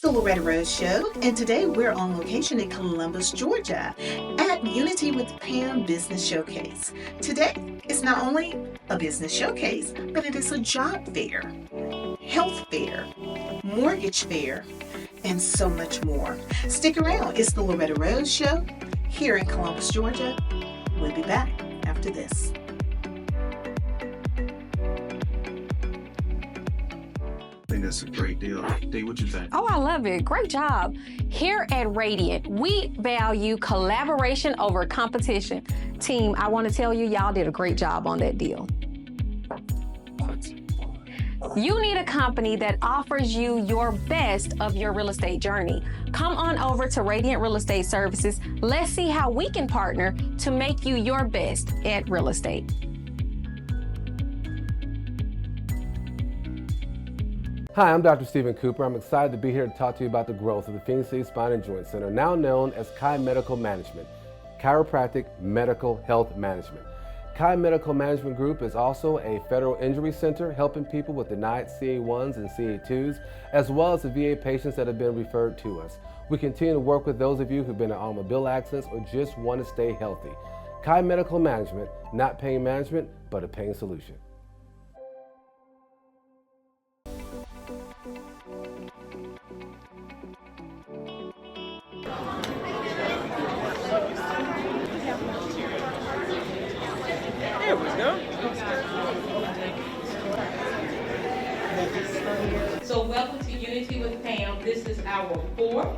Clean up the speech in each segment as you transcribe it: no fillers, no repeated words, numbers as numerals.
the Loretta Rose Show, and today we're on location in Columbus, Georgia at Unity with Pam Business Showcase. Today is not only a business showcase, but it is a job fair, health fair, mortgage fair, and so much more. Stick around, it's the Loretta Rose Show here in Columbus, Georgia. We'll be back after this. I think that's a great deal. Dee, what you think? Oh, I love it. Great job. Here at Radiant, we value collaboration over competition. Team, I want to tell you, y'all did a great job on that deal. You need a company that offers you your best of your real estate journey. Come on over to Radiant Real Estate Services. Let's see how we can partner to make you your best at real estate. Hi, I'm Dr. Stephen Cooper. I'm excited to be here to talk to you about the growth of the Phoenix City Spine and Joint Center, now known as Chi Medical Management, Chiropractic Medical Health Management. Chi Medical Management Group is also a federal injury center helping people with denied CA1s and CA2s, as well as the VA patients that have been referred to us. We continue to work with those of you who've been in automobile accidents or just want to stay healthy. Chi Medical Management, not pain management, but a pain solution. There we go. So welcome to Unity with Pam. This is our fourth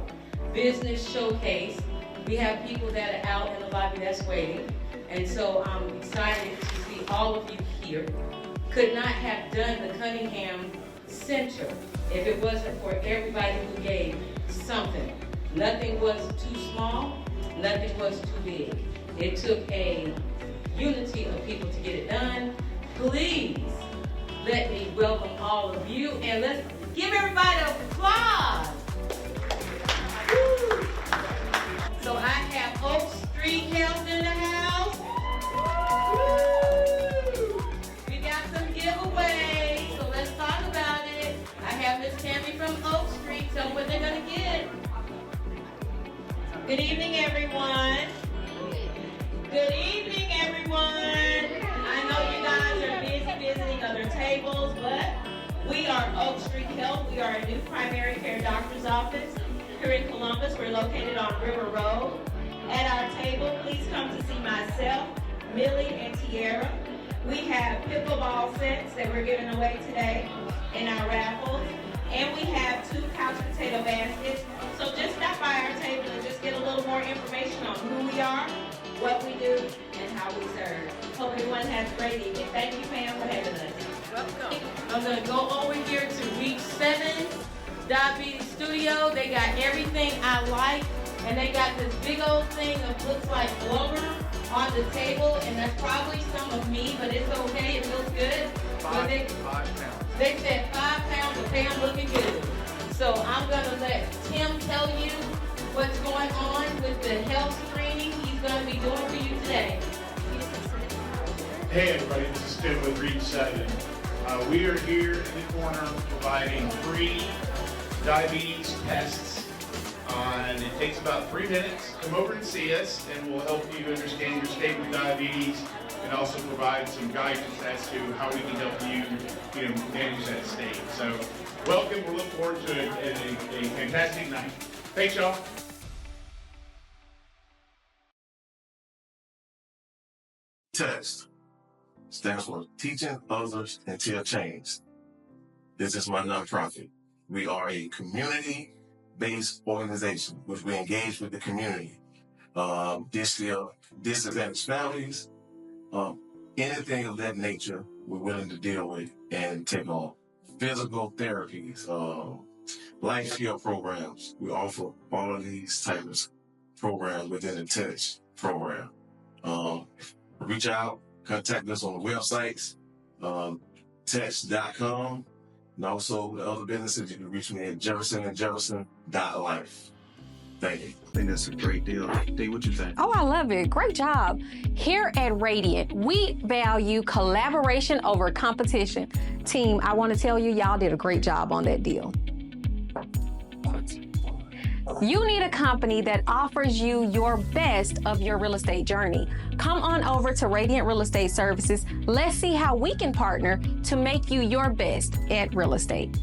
business showcase. We have people that are out in the lobby that's waiting. And so I'm excited to see all of you here. Could not have done the Cunningham Center if it wasn't for everybody who gave something. Nothing was too small, nothing was too big. It took a unity of people to get it done. Please let me welcome all of you, and let's give everybody an applause. Woo. So I have Oak Street Health in the house. Woo. We got some giveaways, so let's talk about it. I have Miss Tammy from Oak Street. Tell them what they're gonna get. Good evening, everyone. Good evening, everyone. I know you guys are busy visiting other tables, but we are Oak Street Health. We are a new primary care doctor's office here in Columbus. We're located on River Road. At our table, please come to see myself, Millie, and Tiara. We have pickleball sets that we're giving away today in our raffles. And we have 2 couch potato baskets. So just stop by our table and just get a little more information on who we are, what we do, and how we serve. Hope everyone has a great evening. Thank you, Pam, for having us. Welcome. I'm going to go over here to Reach 7 Diabetes Studio. They got everything I like, and they got this big old thing that looks like blubber on the table, and that's probably some of me, but it's okay. It feels good. 5 pounds. They said 5 pounds, but Pam looking good. So I'm going to let Tim tell you what's going on with the health screening he's going to be doing for you today. Hey everybody, this is Tim with Reach 7. We are here in the corner providing free diabetes tests. And it takes about 3 minutes. Come over and see us and we'll help you understand your state with diabetes and also provide some guidance as to how we can help you, manage that state. So welcome, we look forward to a fantastic night. Thanks y'all. TEST stands for Teaching Others Until Change. This is my nonprofit. We are a community-based organization which we engage with the community. Disadvantaged families, anything of that nature we're willing to deal with and take on. Physical therapies, life skill programs. We offer all of these types of programs within the TEST program. Reach out, contact us on the websites, text.com, and also the other businesses. You can reach me at jeffersonandjefferson.life. Thank you. I think that's a great deal. Dee, what you think? Oh, I love it. Great job. Here at Radiant, we value collaboration over competition. Team, I want to tell you, y'all did a great job on that deal. You need a company that offers you your best of your real estate journey. Come on over to Radiant Real Estate Services. Let's see how we can partner to make you your best at real estate.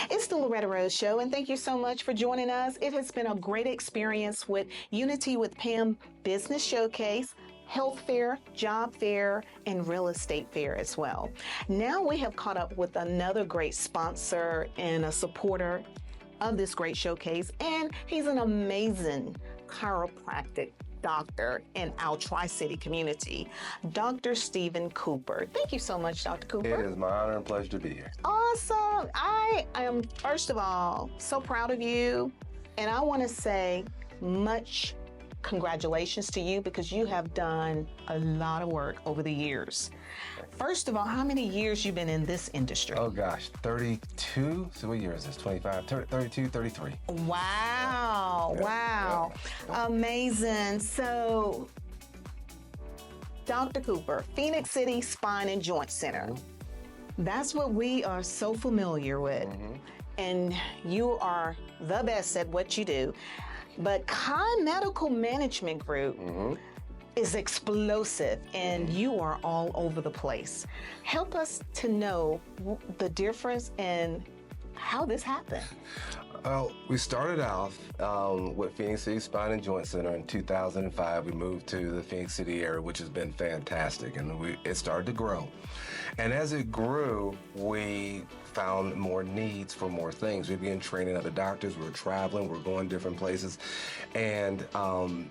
It's the Loretta Rose Show, and thank you so much for joining us. It has been a great experience with Unity with Pam Business Showcase, Health Fair, Job Fair, and Real Estate Fair as well. Now we have caught up with another great sponsor and a supporter of this great showcase, and he's an amazing chiropractic doctor in our Tri-City community, Dr. Stephen Cooper. Thank you so much, Dr. Cooper. It is my honor and pleasure to be here. Awesome. I am, first of all, so proud of you, and I want to say much congratulations to you because you have done a lot of work over the years. First of all, how many years you been in this industry? Oh gosh, 32? So what year is this? 25, 32, 33. Wow, Yeah, wow. yeah. Amazing. So, Dr. Cooper, Phoenix City Spine and Joint Center. That's what we are so familiar with. And you are the best at what you do. But Kai Medical Management Group is explosive, and you are all over the place. Help us to know the difference and how this happened. Well, we started off with Phoenix City Spine and Joint Center in 2005. We moved to the Phoenix City area, which has been fantastic, and it started to grow. And as it grew, we found more needs for more things. We began training other doctors. We were traveling. We were going different places. And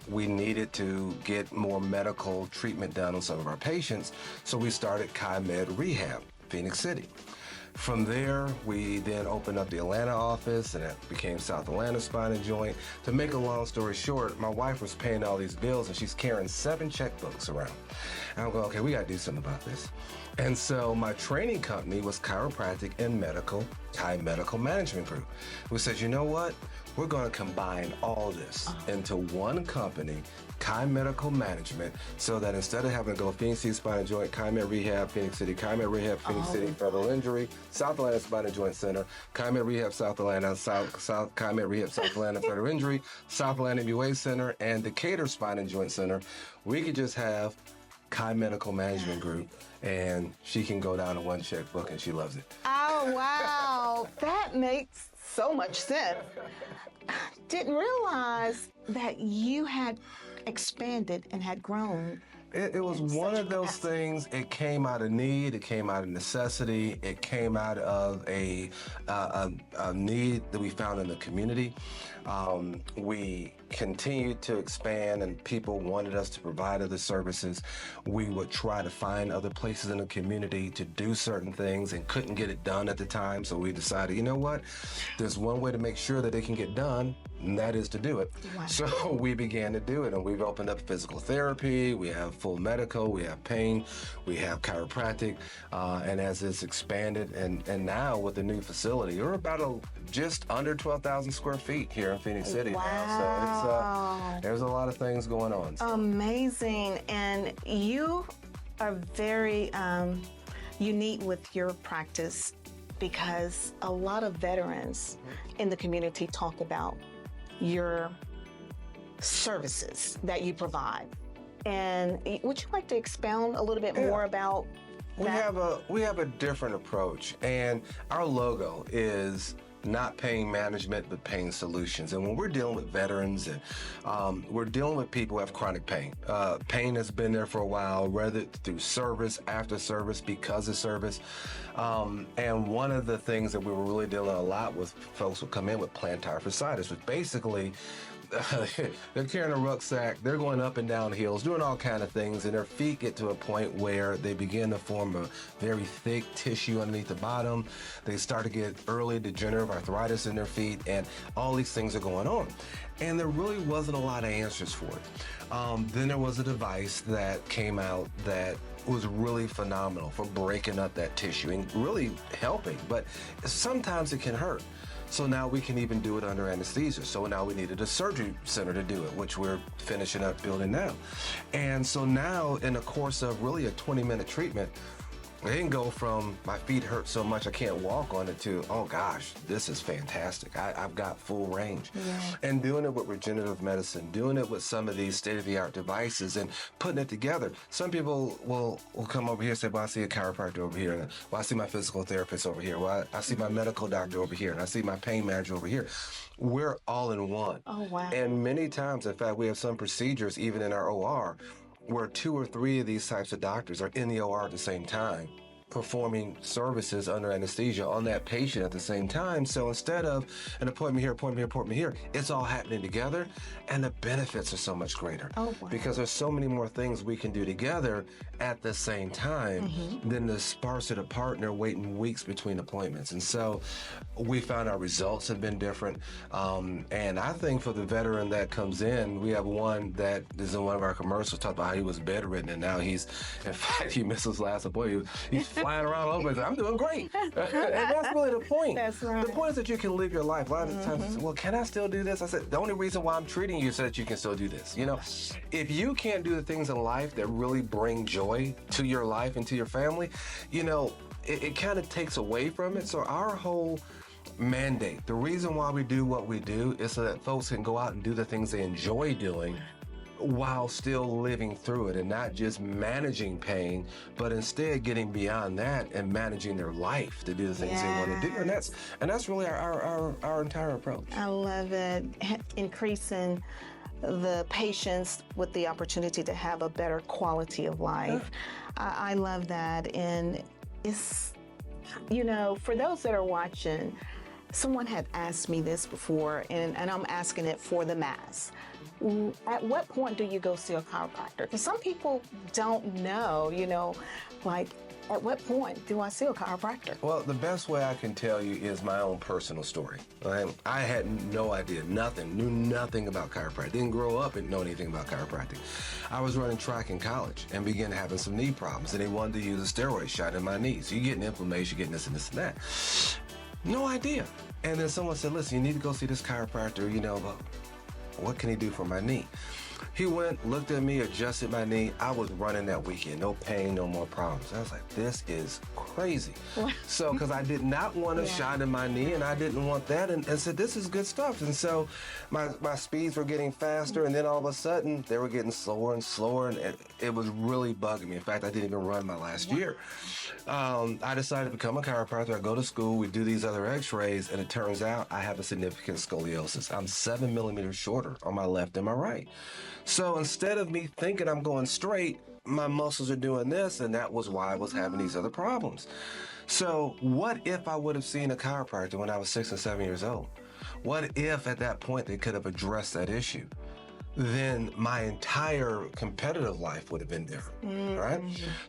we needed to get more medical treatment done on some of our patients. So we started Kai Med Rehab, Phoenix City. From there, we then opened up the Atlanta office, and it became South Atlanta Spine and Joint. To make a long story short, my wife was paying all these bills, and she's carrying 7 checkbooks around. And I'm going, okay, we got to do something about this. And so my training company was Chiropractic and Kai Medical Management Group. We said, you know what? We're going to combine all this into one company, Kai Medical Management, so that instead of having to go Phoenix City Spine and Joint, Kai Med Rehab, Phoenix City, Kai Med Rehab, Phoenix City, Federal Injury, South Atlanta Spine and Joint Center, Kai Med Rehab, South Atlanta, Kai Med Rehab, South Atlanta, Federal Injury, South Atlanta MUA Center, and Decatur Spine and Joint Center, we could just have Kai Medical Management Group, and she can go down to one checkbook, and she loves it. Oh, wow. That makes so much sense. Didn't realize that you had expanded and had grown. It was one of those things. It came out of need. It came out of necessity. It came out of a need that we found in the community. We continued to expand, and people wanted us to provide other services. We would try to find other places in the community to do certain things and couldn't get it done at the time. So we decided, you know what? There's one way to make sure that it can get done, and that is to do it. Wow. So we began to do it, and we've opened up physical therapy. We have full medical. We have pain. We have chiropractic. And as it's expanded, and now with the new facility, we're about just under 12,000 square feet here in Phoenix City now. So there's a lot of things going on. So. Amazing. And you are very unique with your practice because a lot of veterans in the community talk about your services that you provide. And would you like to expound a little bit more about that? We have a different approach, and our logo is not pain management, but pain solutions. And when we're dealing with veterans and we're dealing with people who have chronic pain, pain has been there for a while, whether through service, after service, because of service. And one of the things that we were really dealing a lot with folks who come in with plantar fasciitis, which basically they're carrying a rucksack, they're going up and down hills, doing all kind of things, and their feet get to a point where they begin to form a very thick tissue underneath the bottom. They start to get early degenerative arthritis in their feet, and all these things are going on. And there really wasn't a lot of answers for it. Then there was a device that came out that was really phenomenal for breaking up that tissue and really helping, but sometimes it can hurt. So now we can even do it under anesthesia. So now we needed a surgery center to do it, which we're finishing up building now. And so now in the course of really a 20-minute treatment, it didn't go from my feet hurt so much I can't walk on it to, oh gosh, this is fantastic. I've got full range. Yeah. And doing it with regenerative medicine, doing it with some of these state-of-the-art devices and putting it together. Some people will come over here and say, well, I see a chiropractor over here. And, well, I see my physical therapist over here. Well, I see my medical doctor over here. And I see my pain manager over here. We're all in one. Oh, wow. And many times, in fact, we have some procedures, even in our OR, where 2 or 3 of these types of doctors are in the OR at the same time, performing services under anesthesia on that patient at the same time. So instead of an appointment here, it's all happening together, and the benefits are so much greater. Oh, wow. Because there's so many more things we can do together at the same time than to sparse it apart and they're waiting weeks between appointments. And so we found our results have been different. And I think for the veteran that comes in, we have one that is in one of our commercials, talked about how he was bedridden, and now in fact, he missed his last appointment. He's flying around all over the place. I'm doing great. And that's really the point. That's right. The point is that you can live your life. A lot of times, I say, well, can I still do this? I said, the only reason why I'm treating you is so that you can still do this. You know, if you can't do the things in life that really bring joy to your life and to your family, you know, it kind of takes away from it. So our whole mandate, the reason why we do what we do is so that folks can go out and do the things they enjoy doing while still living through it and not just managing pain, but instead getting beyond that and managing their life to do the things they want to do. And that's really our entire approach. I love it. Increasing the patients with the opportunity to have a better quality of life. I love that. And it's, you know, for those that are watching, someone had asked me this before, and I'm asking it for the mass. At what point do you go see a chiropractor? Because some people don't know, you know, like, at what point do I see a chiropractor? Well, the best way I can tell you is my own personal story. I had no idea, knew nothing about chiropractic. Didn't grow up and know anything about chiropractic. I was running track in college and began having some knee problems, and they wanted to use a steroid shot in my knees. So you're getting inflammation, you're getting this and this and that. No idea. And then someone said, listen, you need to go see this chiropractor, you know, but what can he do for my knee? He went, looked at me, adjusted my knee. I was running that weekend. No pain, no more problems. I was like, this is crazy. So, because I did not want a shot in my knee, and I didn't want that, and said, this is good stuff. And so my speeds were getting faster, and then all of a sudden, they were getting slower and slower, and it was really bugging me. In fact, I didn't even run my last year. I decided to become a chiropractor. I go to school, we do these other x-rays, and it turns out I have a significant scoliosis. I'm 7 millimeters shorter on my left and my right. So instead of me thinking I'm going straight, my muscles are doing this, and that was why I was having these other problems. So what if I would have seen a chiropractor when I was 6 and 7 years old? What if at that point they could have addressed that issue? Then my entire competitive life would have been different, right?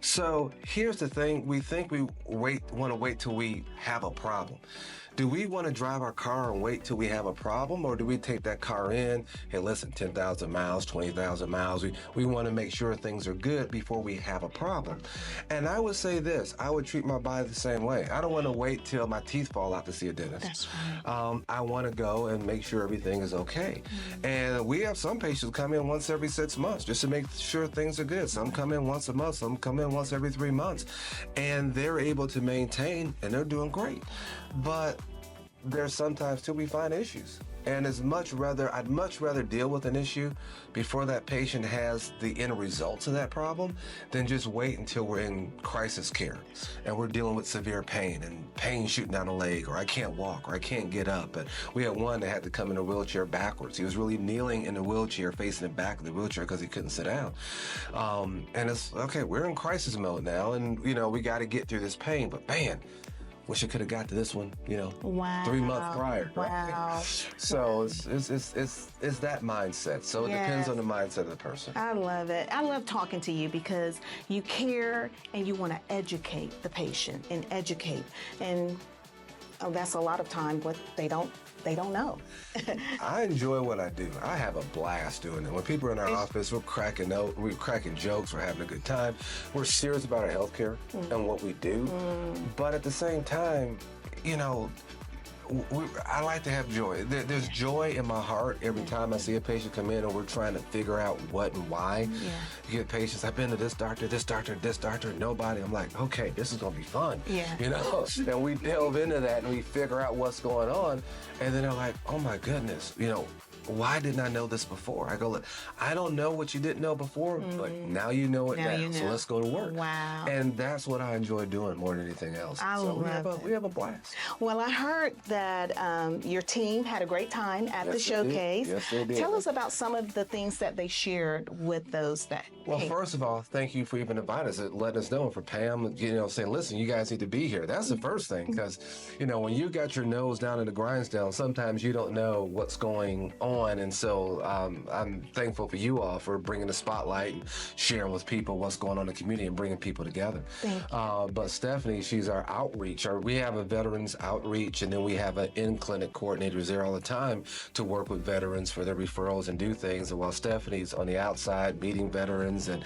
So here's the thing, we think we want to wait till we have a problem. Do we want to drive our car and wait till we have a problem, or do we take that car in, hey, listen, 10,000 miles, 20,000 miles, we want to make sure things are good before we have a problem. And I would say this, I would treat my body the same way. I don't want to wait till my teeth fall out to see a dentist. That's right. I want to go and make sure everything is okay. And we have some patients come in once every 6 months just to make sure things are good. Some come in once a month, some come in once every 3 months, and they're able to maintain, and they're doing great. But there's sometimes too we find issues. And I'd much rather deal with an issue before that patient has the end results of that problem than just wait until we're in crisis care and we're dealing with severe pain and pain shooting down a leg, or I can't walk, or I can't get up. And we had one that had to come in a wheelchair backwards. He was really kneeling in the wheelchair, facing the back of the wheelchair because he couldn't sit down. And it's, okay, we're in crisis mode now, and you know, we got to get through this pain, but man, wish I could have got to this one, you know, 3 months prior. Wow. So it's that mindset. So it depends on the mindset of the person. I love it. I love talking to you because you care and you want to educate the patient and educate. And that's a lot of time what they don't know. I enjoy what I do. I have a blast doing it. When people are in our office, we're cracking jokes, we're having a good time. We're serious about our healthcare and what we do. But at the same time, you know, I like to have joy. There's joy in my heart every time I see a patient come in and we're trying to figure out what and why. Yeah. You get patients, I've been to this doctor, nobody. I'm like, okay, this is gonna be fun. Yeah. You know? And we delve into that and we figure out what's going on. And then they're like, oh my goodness, you know, why didn't I know this before? I go, look, I don't know what you didn't know before, but now you know it now. you So know. let's go to work. Wow. And that's what I enjoy doing more than anything else. I so love we have a blast. Well, I heard that your team had a great time at the Yes, they did. showcase. Yes, they did. Tell us about some of the things that they shared with those that Well, came. first of all, thank you for even inviting us, letting us know, and for Pam, you know, saying, listen, you guys need to be here. That's the first thing, because, you know, when you got your nose down in the grindstone, sometimes you don't know what's going on, and so I'm thankful for you all for bringing the spotlight and sharing with people what's going on in the community and bringing people together. Thank you. But Stephanie, she's our outreach. We have a veterans outreach, and then we have an in-clinic coordinator who's there all the time to work with veterans for their referrals and do things. And while Stephanie's on the outside meeting veterans, and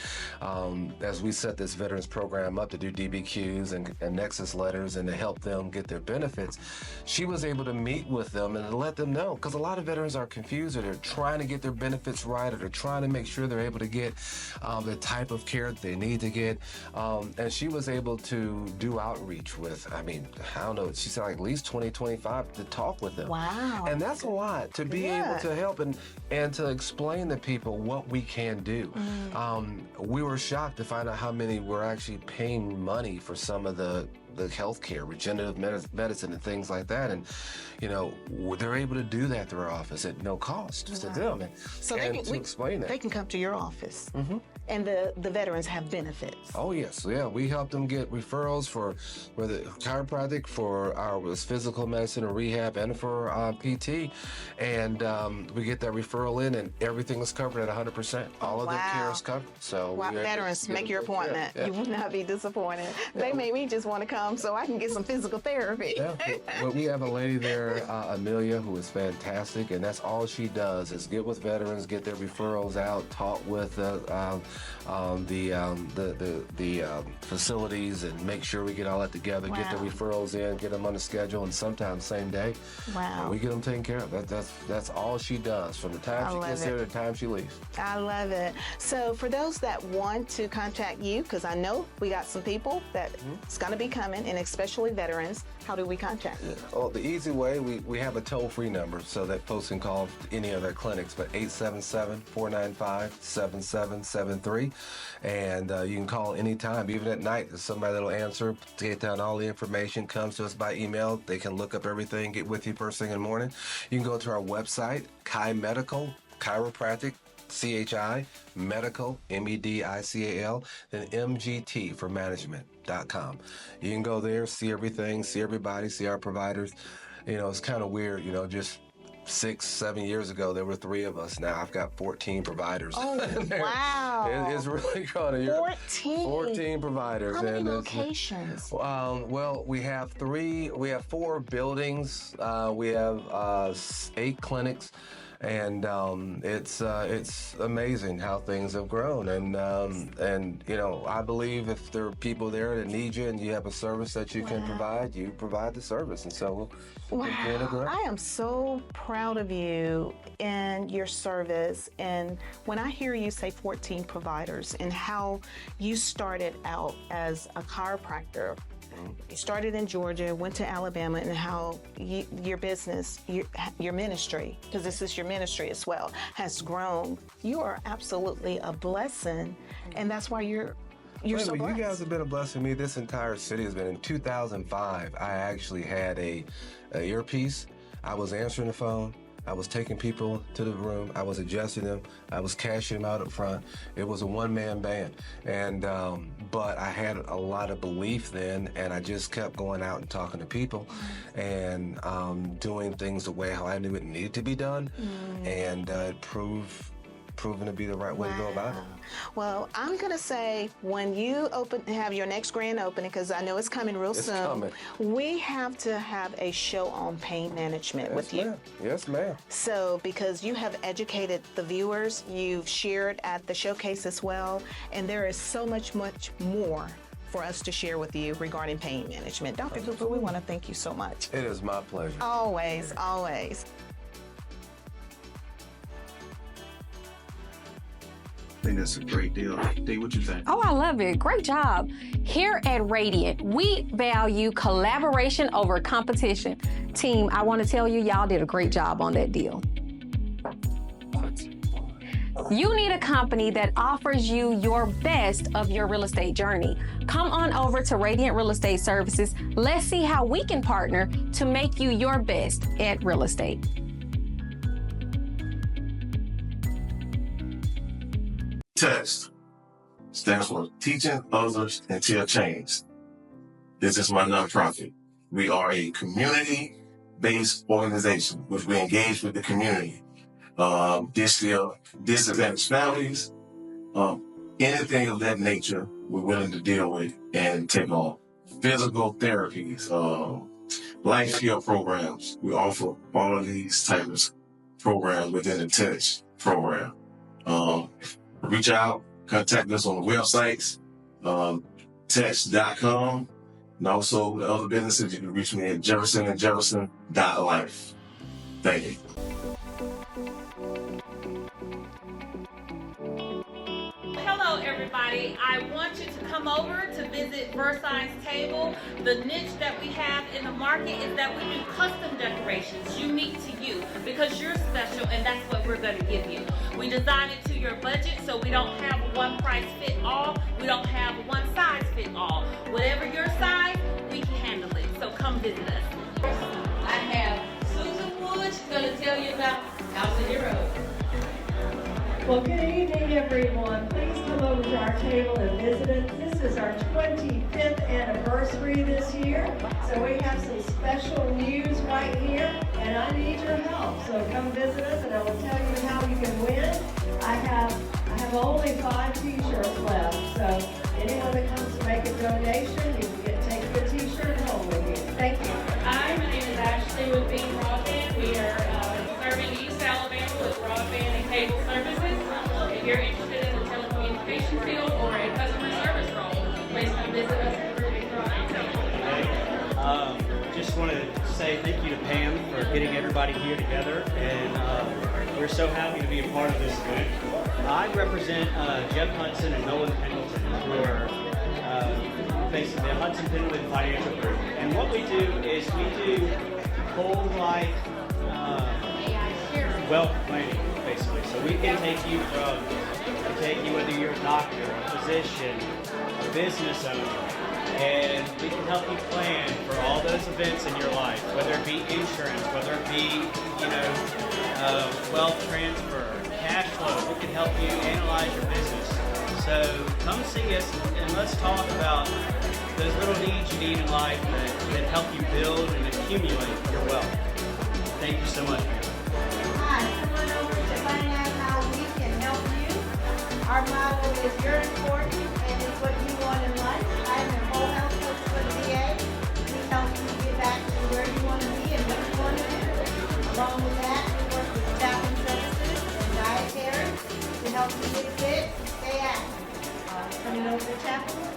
as we set this veterans program up to do DBQs and Nexus letters and to help them get their benefits, she was able to meet with them and to let them know, because a lot of veterans are confused, or they're trying to get their benefits right, or they're trying to make sure they're able to get the type of care that they need to get. And she was able to do outreach with, I mean, I don't know, she said like at least 20, 25 to talk with them. Wow. And that's a lot to be able to help and to explain to people what we can do. We were shocked to find out how many were actually paying money for some of the healthcare, regenerative medicine and things like that. And, you know, they're able to do that through our office at no cost to them. So And to explain that. They can come to your office, and the veterans have benefits. Oh yes, yeah. We help them get referrals for whether chiropractic, for our physical medicine or rehab, and for PT. And we get that referral in, and everything is covered at 100%. All of their care is covered. So Wow, veterans, make your appointment. Yeah. You will not be disappointed. They made me just want to come so I can get some physical therapy. Yeah, but we have a lady there, Amelia, who is fantastic, and that's all she does is get with veterans, get their referrals out, talk with the facilities, and make sure we get all that together, get the referrals in, get them on the schedule, and sometimes same day. Wow. We get them taken care of. That's all she does from the time she gets there to the time she leaves. I love it. So for those that want to contact you, because I know we got some people that it's going to be coming, and especially veterans, how do we contact you? Well, the easy way, we have a toll-free number so that folks can call any of their clinics, but 877-495-7773. And you can call anytime, even at night. There's somebody that'll answer, get down all the information, comes to us by email. They can look up everything, get with you first thing in the morning. You can go to our website, Chi Medical, Chiropractic, CHI, Medical, MEDICAL, then MGT for management.com. You can go there, see everything, see everybody, see our providers. You know, it's kind of weird, you know, just 6-7 years ago, there were 3 of us. Now I've got 14 providers. Oh, wow. It's really growing. 14 providers. How many and locations? Well, we have 4 buildings. We have 8 clinics. And it's amazing how things have grown, and you know, I believe if there are people there that need you and you have a service that you can provide, you provide the service, and so we'll continue to grow. I am so proud of you and your service, and when I hear you say 14 providers and how you started out as a chiropractor. You started in Georgia, went to Alabama, and how your business, your ministry, because this is your ministry as well, has grown. You are absolutely a blessing, and that's why you're so blessed. You guys have been a blessing to me. This entire city has been. In 2005, I actually had a earpiece. I was answering the phone. I was taking people to the room. I was adjusting them. I was cashing them out up front. It was a one-man band. And but I had a lot of belief then, and I just kept going out and talking to people and doing things the way how I knew it needed to be done. And it proven to be the right way to go about it. Well, I'm going to say when you have your next grand opening, because I know it's coming real soon, coming. We have to have a show on pain management with you. Yes, ma'am. So, because you have educated the viewers, you've shared at the showcase as well, and there is so much more for us to share with you regarding pain management. Dr. Cooper, we want to thank you so much. It is my pleasure. Always, always. I think that's a great deal. Dave, what you think? Oh, I love it. Great job. Here at Radiant, we value collaboration over competition. Team, I want to tell you, y'all did a great job on that deal. You need a company that offers you your best of your real estate journey. Come on over to Radiant Real Estate Services. Let's see how we can partner to make you your best at real estate. TEST stands for Teaching Others Until Change. This is my nonprofit. We are a community-based organization, which we engage with the community. Disadvantaged families, anything of that nature, we're willing to deal with and take on. Physical therapies, life skill programs. We offer all of these types of programs within the TEST program. Reach out, contact us on the websites, text.com, and also the other businesses. You can reach me at jeffersonandjefferson.life. Thank you. Hello everybody, I want you to come over to visit Versailles Table. The niche that we have in the market is that we do custom decorations unique to you because you're special and that's what we're going to give you. We design it to your budget so we don't have one price fit all, we don't have one size fit all. Whatever your size, we can handle it, so come visit us. I have Susan Wood, she's going to tell you about House of Your Own. Well, good evening, everyone. Please come over to our table and visit us. This is our 25th anniversary this year, so we have some special news right here, and I need your help. So come visit us, and I will tell you how you can win. I have only 5 T-shirts left, so anyone that comes to make a donation, you can take your T-shirt home with you. Thank you. Hi, my name is Ashley with Beam Broadband. We are serving East Alabama with broadband and cable services. If you're interested in the telecommunication field or a customer service role, please come visit us at Beam Broadband. Just want to say thank you to Pam for getting everybody here together, and we're so happy to be a part of this event. I represent Jeff Hudson and Nolan Pendleton, who are basically the Hudson Pendleton Financial Group. And what we do is we do whole life wealth planning, basically. So we can take you whether you're a doctor, a physician, a business owner, and we can help you plan for all those events in your life, whether it be insurance, whether it be, wealth transfer, cash flow. We can help you analyze your business. So come see us and let's talk about those little needs you need in life that help you build and accumulate your wealth. Thank you so much. Hi, come on over to find out how we can help you. Our motto is you're important and it's what you want in life. I'm a whole health coach for the VA. We help you get back to where you want to be and what you want to do. Along with that, we work with staffing services and dietary to help you get fit, stay active. Coming over to Chaplain.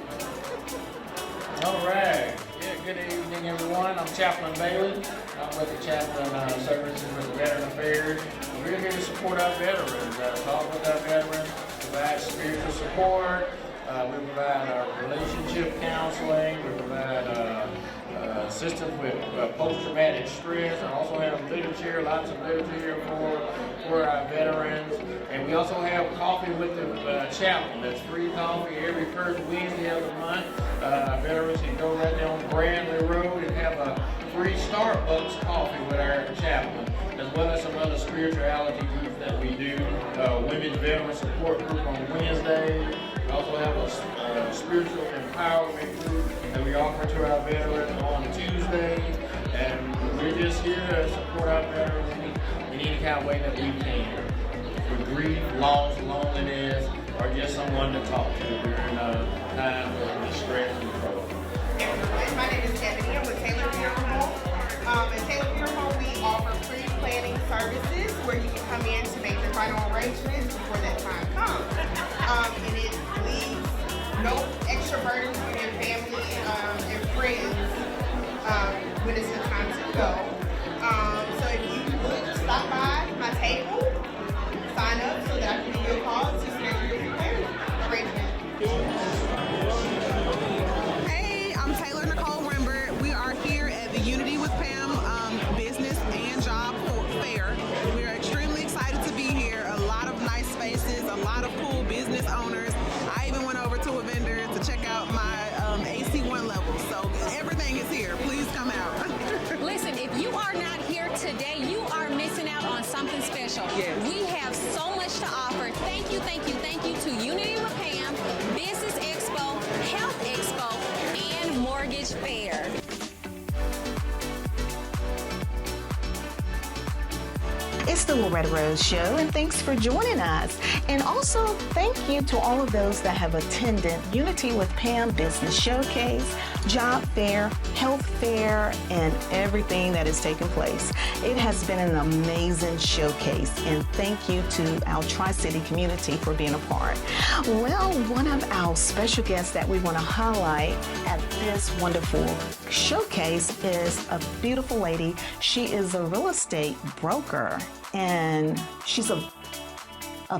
All right. Yeah, good evening, everyone. I'm Chaplain Bailey. I'm with the Chaplain Services with Veteran Affairs. We're here to support our veterans, talk with our veterans, provide spiritual support. We provide relationship counseling. We provide assistance with post-traumatic stress. I also have literature, lots of literature here for our veterans. And we also have coffee with the chaplain. That's free coffee every first Wednesday of the month. Veterans can go right down Brandley Road and have a free Starbucks coffee with our chaplain, as well as some other spirituality groups that we do. Women's Veteran Support Group on Wednesday. We also have a spiritual empowerment group that we offer to our veterans on Tuesday. And we're just here to support our veterans in any kind of way that we can. For grief, loss, loneliness, or just someone to talk to during times of distress and trouble. My name is Stephanie. I'm with Taylor Funeral Home. At Taylor Funeral Home, we offer pre-planning services where you can come in to make your final arrangements before that time comes. And it leaves no extra burdens for your family and friends when it's the time to go. So if you would stop by my table, sign up so that I can give you a call to schedule your family arrangement. Hey, I'm Taylor Nicole Rimbert. We are here at the Unity with Pam Business and Job Fair. We are extremely excited to be here. A lot of nice spaces, a lot of cool business owners. I even went over to a vendor to check out my AC1 level. So everything is here. Please come out. Listen, if you are not here today, you are missing out on something special. Yes. We have so much to offer. Thank you to Unity with Pam, Business Expo, Health Expo, and Mortgage Fair. It's the Loretta Rose Show, and thanks for joining us. And also, thank you to all of those that have attended Unity with Pam Business Showcase, Job Fair, Health Fair, and everything that has taken place. It has been an amazing showcase, and thank you to our Tri-City community for being a part. Well, one of our special guests that we want to highlight at this wonderful showcase is a beautiful lady. She is a real estate broker, and she's a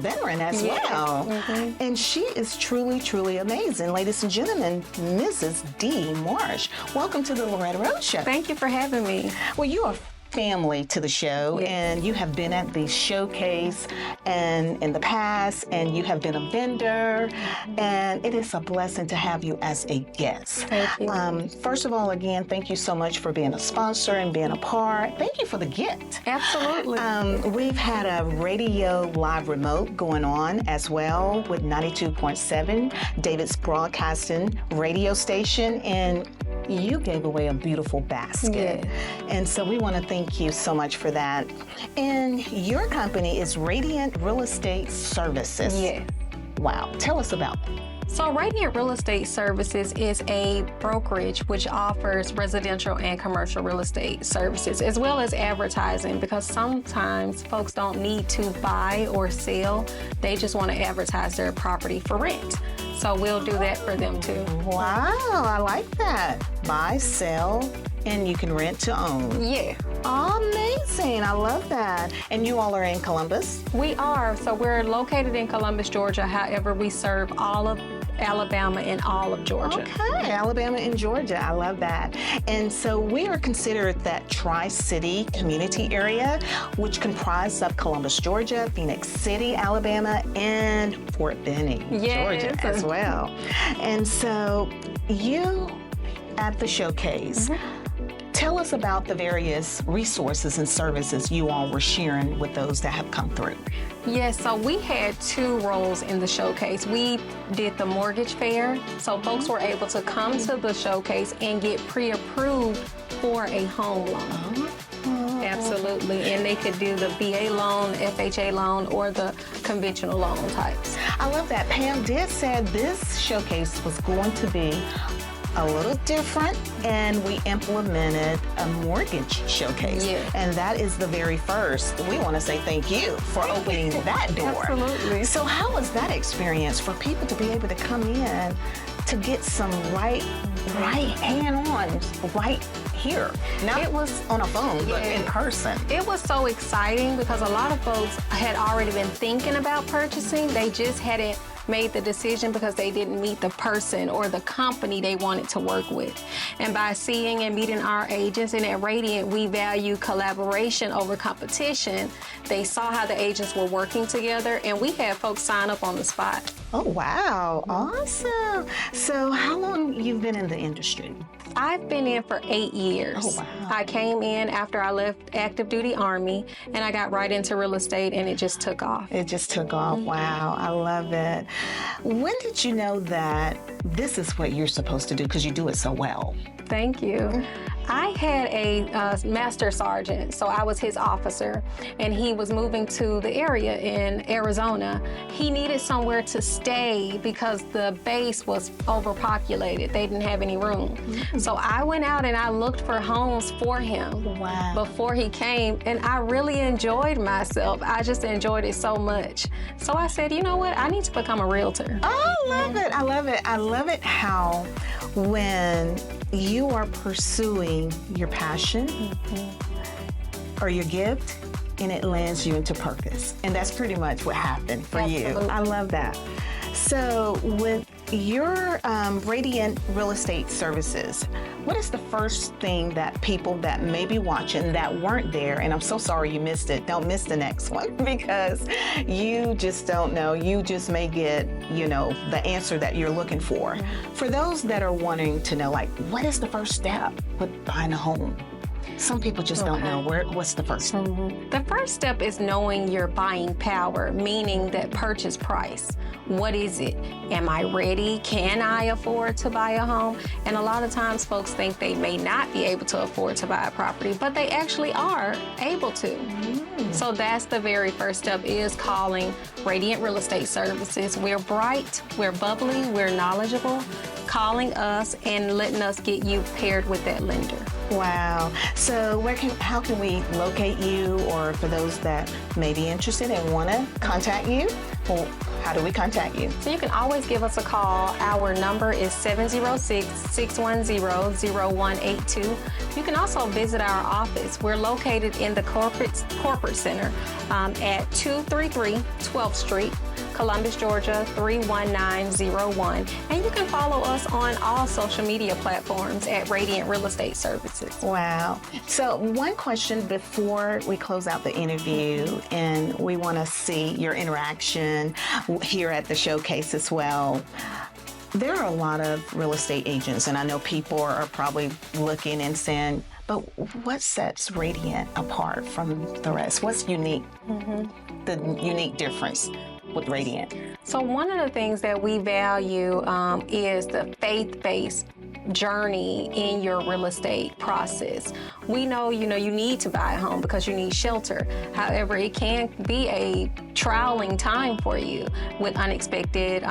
veteran as well. Mm-hmm. And she is truly, truly amazing. Ladies and gentlemen, Mrs. D. Marsh. Welcome to the Loretta Rose Show. Thank you for having me. Well, you are family to the show, Yes. and you have been at the showcase and in the past, and you have been a vendor, and it is a blessing to have you as a guest. Thank you. First of all, again, thank you so much for being a sponsor and being a part. Thank you for the gift. Absolutely. We've had a radio live remote going on as well with 92.7, David's broadcasting radio station, and you gave away a beautiful basket. Yeah. And so we want to thank you so much for that. And your company is Radiant Real Estate Services. Yeah. Wow. Tell us about that. So Radiant Real Estate Services is a brokerage which offers residential and commercial real estate services, as well as advertising, because sometimes folks don't need to buy or sell. They just want to advertise their property for rent. So we'll do that for them too. Wow, I like that. Buy, sell, and you can rent to own. Yeah. Amazing. I love that. And you all are in Columbus? We are. So we're located in Columbus, Georgia. However, we serve all of Alabama and all of Georgia. Okay, Alabama and Georgia. I love that. And so we are considered that Tri-City community area, which comprises of Columbus, Georgia, Phoenix City, Alabama, and Fort Benning, Georgia as well. And so you at the showcase, tell us about the various resources and services you all were sharing with those that have come through. Yes, so we had two roles in the showcase. We did the mortgage fair, so folks were able to come to the showcase and get pre-approved for a home loan. Absolutely, and they could do the VA loan, FHA loan, or the conventional loan types. I love that. Pam did say this showcase was going to be a little different, and we implemented a mortgage showcase. Yeah. And that is the very first. We want to say thank you for opening that door. Absolutely. So how was that experience for people to be able to come in to get some right hand-on, right here? Not it was on a phone, but in person. It was so exciting because a lot of folks had already been thinking about purchasing. They just hadn't made the decision because they didn't meet the person or the company they wanted to work with. And by seeing and meeting our agents, and at Radiant, we value collaboration over competition. They saw how the agents were working together, and we had folks sign up on the spot. Oh, wow. Awesome. So how long you've been in the industry? I've been in for 8 years. Oh, wow. I came in after I left active duty Army, and I got right into real estate, and it just took off. It just took off. Wow, I love it. When did you know that this is what you're supposed to do, because you do it so well? Thank you. I had a master sergeant, so I was his officer, and he was moving to the area in Arizona. He needed somewhere to stay because the base was overpopulated. They didn't have any room. So I went out and I looked for homes for him before he came, and I really enjoyed myself. I just enjoyed it so much. So I said, you know what? I need to become a a realtor. Oh, I love it. I love it. I love it how when you are pursuing your passion or your gift and it lands you into purpose. And that's pretty much what happened for you. I love that. So with your Radiant Real Estate Services, what is the first thing that people that may be watching that weren't there, and I'm so sorry you missed it, don't miss the next one because you just don't know, you just may get, you know, the answer that you're looking for. For those that are wanting to know, like, what is the first step with buying a home? Some people just don't know what's the first step. The first step is knowing your buying power, meaning that purchase price. What is it? Am I ready? Can I afford to buy a home? And a lot of times folks think they may not be able to afford to buy a property, but they actually are able to. So that's the very first step, is calling Radiant Real Estate Services. We're bright, we're bubbly, we're knowledgeable. Calling us and letting us get you paired with that lender. Wow. So how can we locate you, or for those that may be interested and want to contact you, well, how do we contact you? So you can always give us a call. Our number is 706-610-0182. You can also visit our office. We're located in the corporate center at 233 12th Street, Columbus, Georgia 31901. And you can follow us on all social media platforms at Radiant Real Estate Services. Wow. So one question before we close out the interview, and we want to see your interaction here at the showcase as well. There are a lot of real estate agents, and I know people are probably looking and saying, but what sets Radiant apart from the rest? What's unique? The unique difference with Radiant? So one of the things that we value is the faith-based journey in your real estate process. We know, you need to buy a home because you need shelter. However, it can be a trialing time for you with unexpected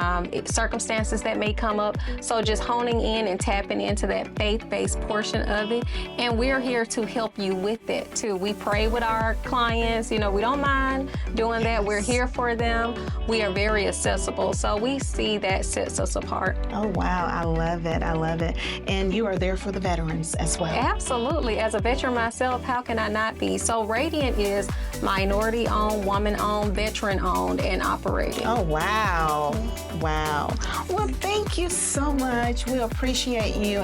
circumstances that may come up. So just honing in and tapping into that faith-based portion of it. And we're here to help you with that too. We pray with our clients. We don't mind doing that. We're here for them. We are very accessible. So we see that sets us apart. Oh, wow. I love it. I love it. And you are there for the veterans as well. Absolutely. As a veteran myself, how can I not be? So Radiant is minority-owned, woman-owned, veteran-owned, and operating. Oh, wow. Wow. Well, thank you so much. We appreciate you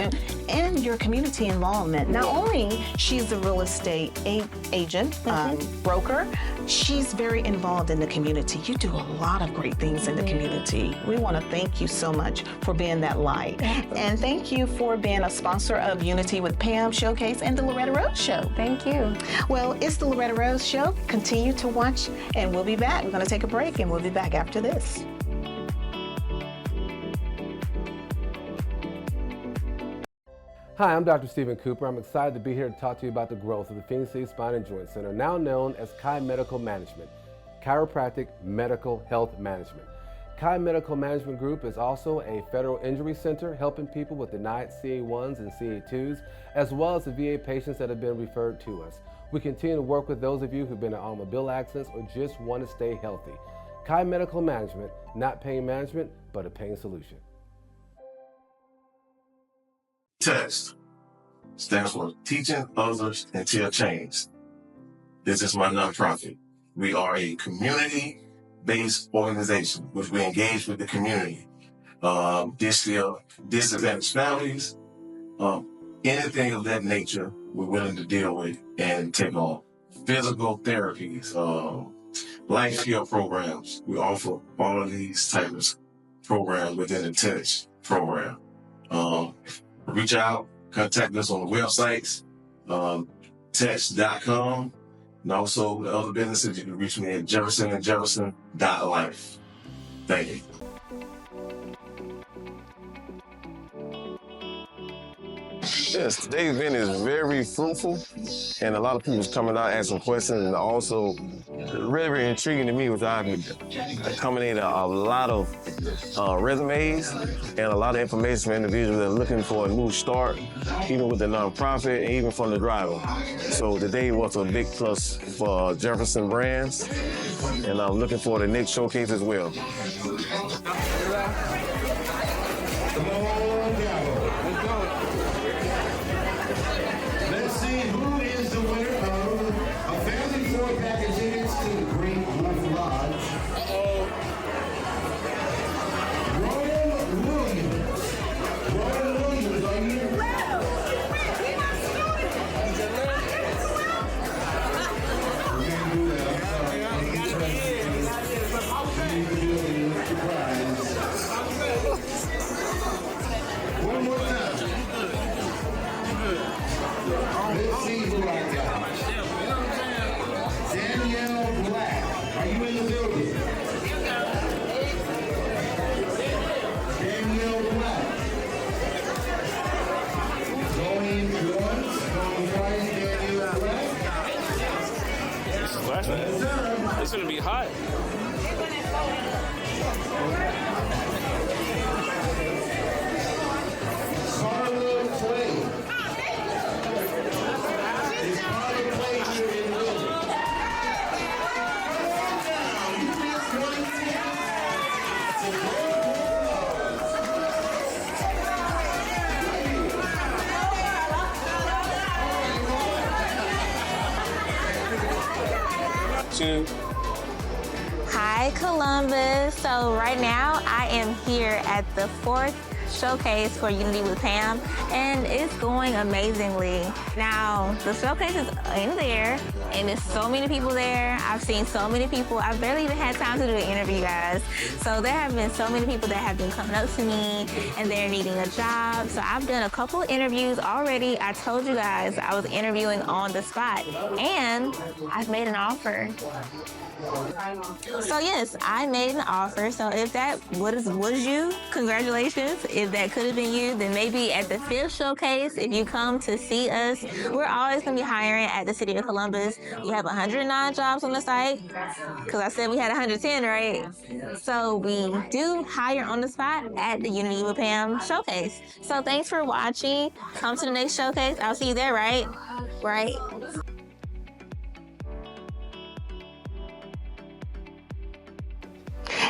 and your community involvement. Not only she's a real estate agent, broker, she's very involved in the community. You do a lot of great things in the community. We want to thank you so much for being that light. And thank you for being a sponsor of Unity with Pam Showcase and the Loretta Rose Show. Thank you. Well, it's the Loretta Rose Show. Continue to watch, and we'll be back. We're going to take a break, and we'll be back after this. Hi, I'm Dr. Stephen Cooper. I'm excited to be here to talk to you about the growth of the Phoenix City Spine and Joint Center, now known as Chi Medical Management, Chiropractic Medical Health Management. Chi Medical Management Group is also a federal injury center helping people with denied CA1s and CA2s, as well as the VA patients that have been referred to us. We continue to work with those of you who've been in automobile accidents or just want to stay healthy. Chi Medical Management, not pain management, but a pain solution. TEST stands for Teaching Others Until Change. This is my nonprofit. We are a community-based organization, which we engage with the community. Disadvantaged families, anything of that nature, we're willing to deal with and take on. Physical therapies, life skill programs. We offer all of these types of programs within the TEST program. Reach out, contact us on the websites, text.com, and also the other businesses. You can reach me at jeffersonandjefferson.life. Thank you. Yes, today's event is very fruitful, and a lot of people's coming out asking questions, and also very, very intriguing to me was coming in a lot of resumes and a lot of information for individuals that are looking for a new start, even with the nonprofit and even from the driver. So today was a big plus for Jefferson Brands, and I'm looking for the next showcase as well. Let's see who is the winner of a family 4-pack of tickets to the Great Wolf Lodge. Royal Williams. Royal Williams, are you here? We can't do that. I'm sorry. One more time. Let's see who I got. Danielle Black. Are you in the building? Danielle Black. Going once, going twice, Danielle Black. It's gonna be hot. Carla Clay. Is Carla Clay here in the building? You missed one Two. Hi, Columbus. So right now I am here at the 4th showcase for Unity with Pam, and it's going amazingly. Now, the showcase is in there, and there's so many people there. I've seen so many people. I've barely even had time to do an interview, guys. So there have been so many people that have been coming up to me, and they're needing a job. So I've done a couple interviews already. I told you guys I was interviewing on the spot, and I've made an offer. So yes, I made an offer. So if that was you, congratulations. If that could have been you, then maybe at the 5th showcase, if you come to see us, we're always going to be hiring at the City of Columbus. We have 109 jobs on the site, because I said we had 110, right? So we do hire on the spot at the Unity with Pam showcase. So thanks for watching. Come to the next showcase. I'll see you there, right? Right.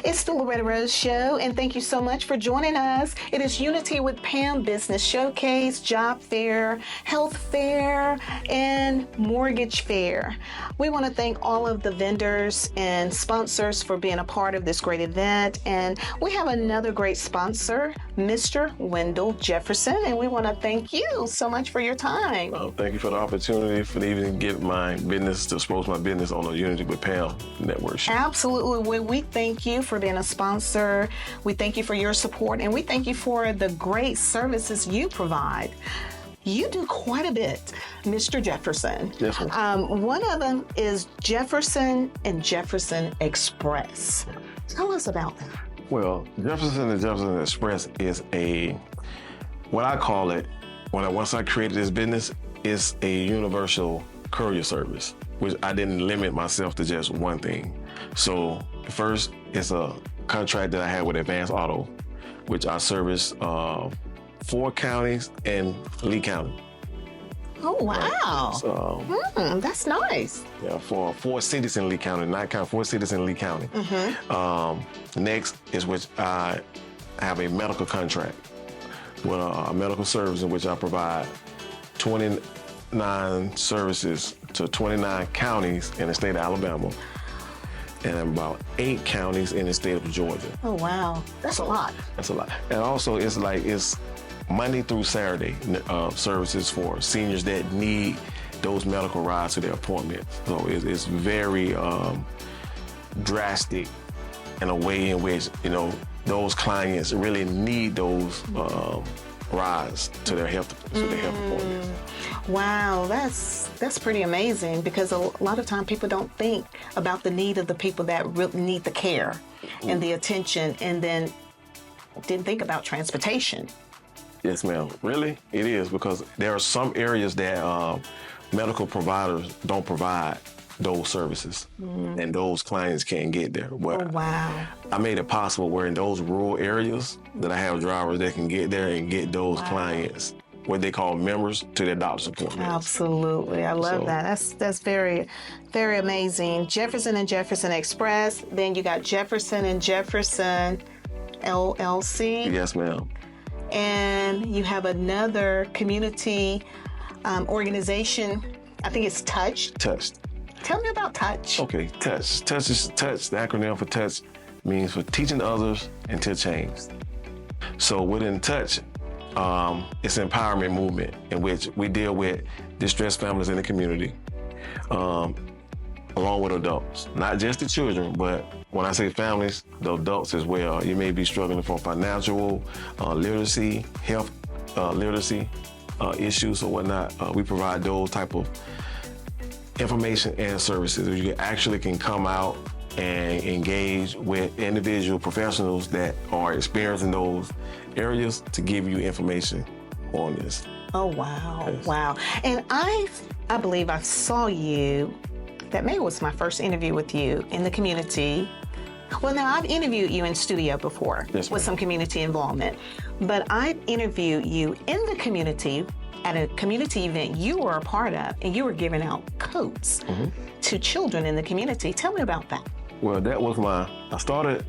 It's the Loretta Rose Show, and thank you so much for joining us. It is Unity with Pam Business Showcase, Job Fair, Health Fair, and Mortgage Fair. We want to thank all of the vendors and sponsors for being a part of this great event, and we have another great sponsor, Mr. Wendell Jefferson, and we want to thank you so much for your time. Thank you for the opportunity for even get my business, to expose my business on the Unity with Pam network show. Absolutely. We thank you for being a sponsor. We thank you for your support, and we thank you for the great services you provide. You do quite a bit, Mr. Jefferson. Yes, ma'am. One of them is Jefferson and Jefferson Express. Tell us about that. Well, Jefferson and Jefferson Express is what I call it, once I created this business, it's a universal courier service, which I didn't limit myself to just one thing. So first, it's a contract that I had with Advanced Auto, which I service 4 counties and Lee County. Oh, wow. So, that's nice. Yeah, for 4 cities in Lee County, not count 4 cities in Lee County. Next is which I have a medical contract with a medical service in which I provide 29 services to 29 counties in the state of Alabama and about 8 counties in the state of Georgia. Oh, wow. That's a lot. That's a lot. And also it's Monday through Saturday services for seniors that need those medical rides to their appointments. So it's very drastic in a way in which, those clients really need those rides to their health appointments. Wow, that's pretty amazing, because a lot of time people don't think about the need of the people that really need the care and the attention, and then didn't think about transportation. Yes, ma'am. Really? It is, because there are some areas that medical providers don't provide those services, and those clients can't get there. But Oh, wow. I made it possible where in those rural areas that I have drivers that can get there and get those clients, what they call members, to their doctor's appointments. Absolutely. I love So- that. That's very, very amazing. Jefferson and Jefferson Express. Then you got Jefferson and Jefferson LLC. Yes, ma'am. And you have another community organization. I think it's Touch. Touch. Tell me about Touch. Okay, Touch. Touch is Touch. The acronym for Touch means for teaching others until change. So within Touch, it's an empowerment movement in which we deal with distressed families in the community, along with adults. Not just the children, but when I say families, the adults as well. You may be struggling for financial literacy, health literacy issues or whatnot. We provide those type of information and services. You actually can come out and engage with individual professionals that are experiencing those areas to give you information on this. Oh, wow. Yes. Wow. And I believe I saw you, that maybe was my first interview with you in the community. Well, now I've interviewed you in studio before Yes, with ma'am. some community involvement, but I interviewed you in the community at a community event you were a part of, and you were giving out coats to children in the community. Tell me about that. Well, that was I started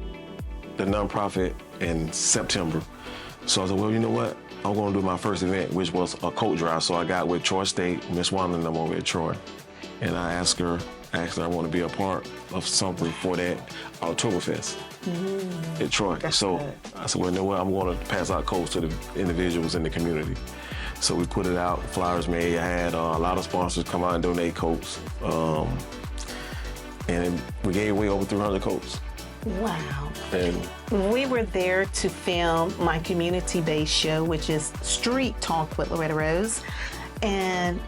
the nonprofit in September. So I said, well, you know what? I'm going to do my first event, which was a coat drive. So I got with Troy State, Miss Wanda and them over at Troy. And I asked her I want to be a part of something for that Oktoberfest at Troy. So I said, well, you know what? I'm going to pass out coats to the individuals in the community. So we put it out, flyers made. I had a lot of sponsors come out and donate coats. And we gave away over 300 coats. Wow. And We were there to film my community-based show, which is Street Talk with Loretta Rose, and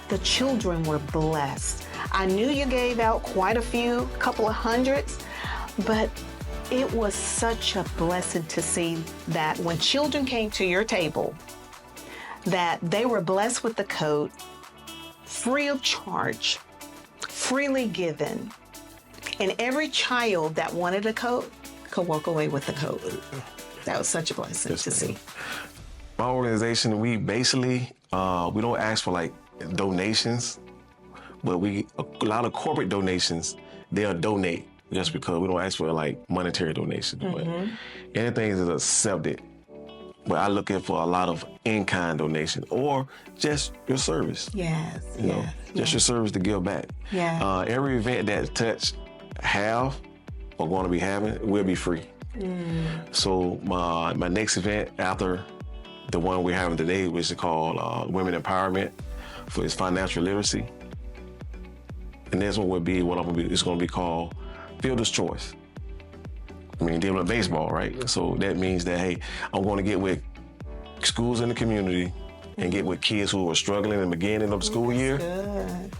the children were blessed. I knew you gave out quite a few, couple of hundreds, but it was such a blessing to see that when children came to your table, that they were blessed with the coat, free of charge, freely given. And every child that wanted a coat could walk away with the coat. That was such a blessing to see. my organization, we basically, we don't ask for like donations, but a lot of corporate donations, they'll donate just because we don't ask for like monetary donations. But anything is accepted. But I look at for a lot of in-kind donation or just your service. Yes, You know, just your service to give back. Yeah. Every event that Touch have or going to be having will be free. So my next event after the one we're having today, which is called Women Empowerment for its financial literacy. And this one would be what I'm gonna be, it's gonna be called Fielder's Choice. I mean, dealing with baseball, right? So that means that, hey, I'm gonna get with schools in the community and get with kids who are struggling in the beginning of the school year. Good.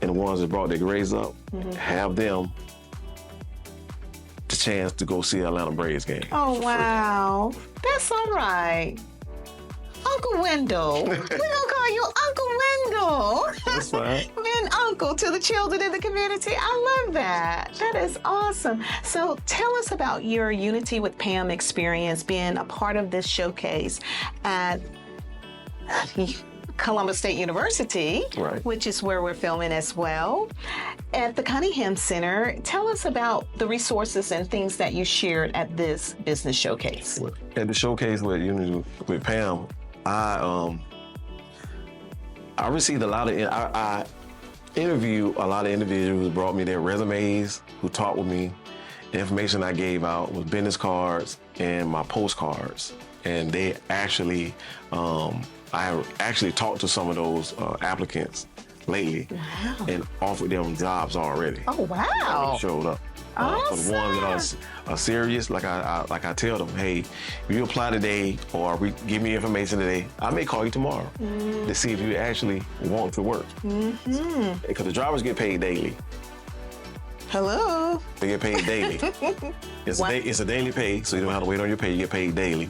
And the ones that brought their grades up, have them the chance to go see an Atlanta Braves game. Oh, wow. That's all right. Uncle Wendell. We're going to call you Uncle Wendell. That's fine. Being uncle to the children in the community. I love that. That is awesome. So tell us about your Unity with Pam experience being a part of this showcase at Columbus State University, Right. which is where we're filming as well. At the Cunningham Center, tell us about the resources and things that you shared at this business showcase. At the showcase with Unity with Pam, I received a lot of, I interviewed a lot of individuals who brought me their resumes, who talked with me. The information I gave out was business cards and my postcards. And they actually, I have actually talked to some of those applicants lately and offered them jobs already. Oh, wow. Showed up. For the ones that are serious, like I tell them, hey, if you apply today or give me information today, I may call you tomorrow to see if you actually want to work. Because the drivers get paid daily. Hello. They get paid daily. It's a daily pay, so you don't have to wait on your pay. You get paid daily.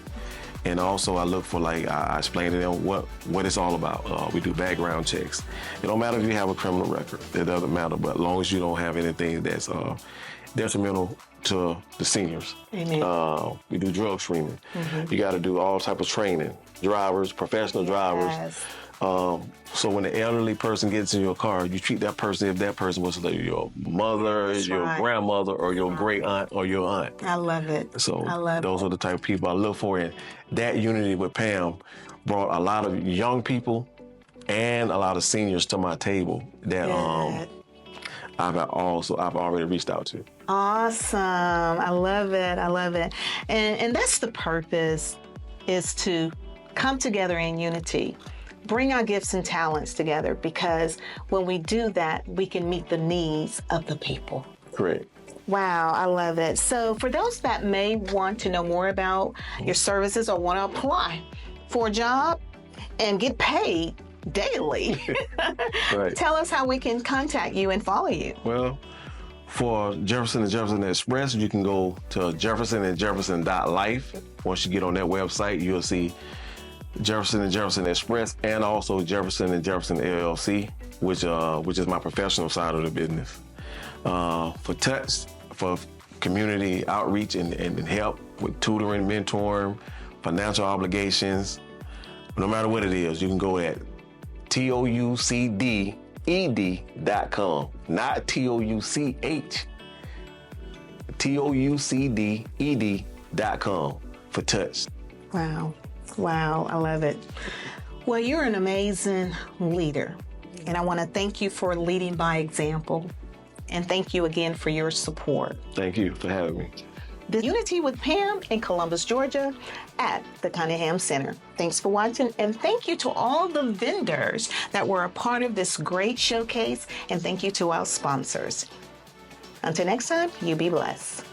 And also I look for, like, I explain to them what it's all about. We do background checks. It don't matter if you have a criminal record. It doesn't matter, but as long as you don't have anything that's detrimental to the seniors. Amen. We do drug screening. You got to do all type of training. Drivers, professional drivers. Yes. So when the elderly person gets in your car, you treat that person if that person was like your mother, That's your right. grandmother, or your great aunt, or your aunt. I love it. So I love those are the type of people I look for. And that Unity with Pam brought a lot of young people and a lot of seniors to my table that I've already reached out to. Awesome. I love it. I love it. And that's the purpose, is to come together in unity. Bring our gifts and talents together, because when we do that, we can meet the needs of the people. Correct. Wow, I love it. So for those that may want to know more about your services or want to apply for a job and get paid daily, Right. tell us how we can contact you and follow you. Well, for Jefferson and Jefferson Express, you can go to jeffersonandjefferson.life. Once you get on that website, you'll see Jefferson and Jefferson Express, and also Jefferson and Jefferson LLC, which is my professional side of the business. For Touch, for community outreach and help with tutoring, mentoring, financial obligations, no matter what it is, you can go at toucded.com, not TOUCH, toucded.com for Touch. Wow. Wow, I love it. Well, you're an amazing leader, and I want to thank you for leading by example, and thank you again for your support. Thank you for having me. The Unity with Pam in Columbus, Georgia at the Cunningham Center. Thanks for watching, and thank you to all the vendors that were a part of this great showcase, and thank you to our sponsors. Until next time, you be blessed.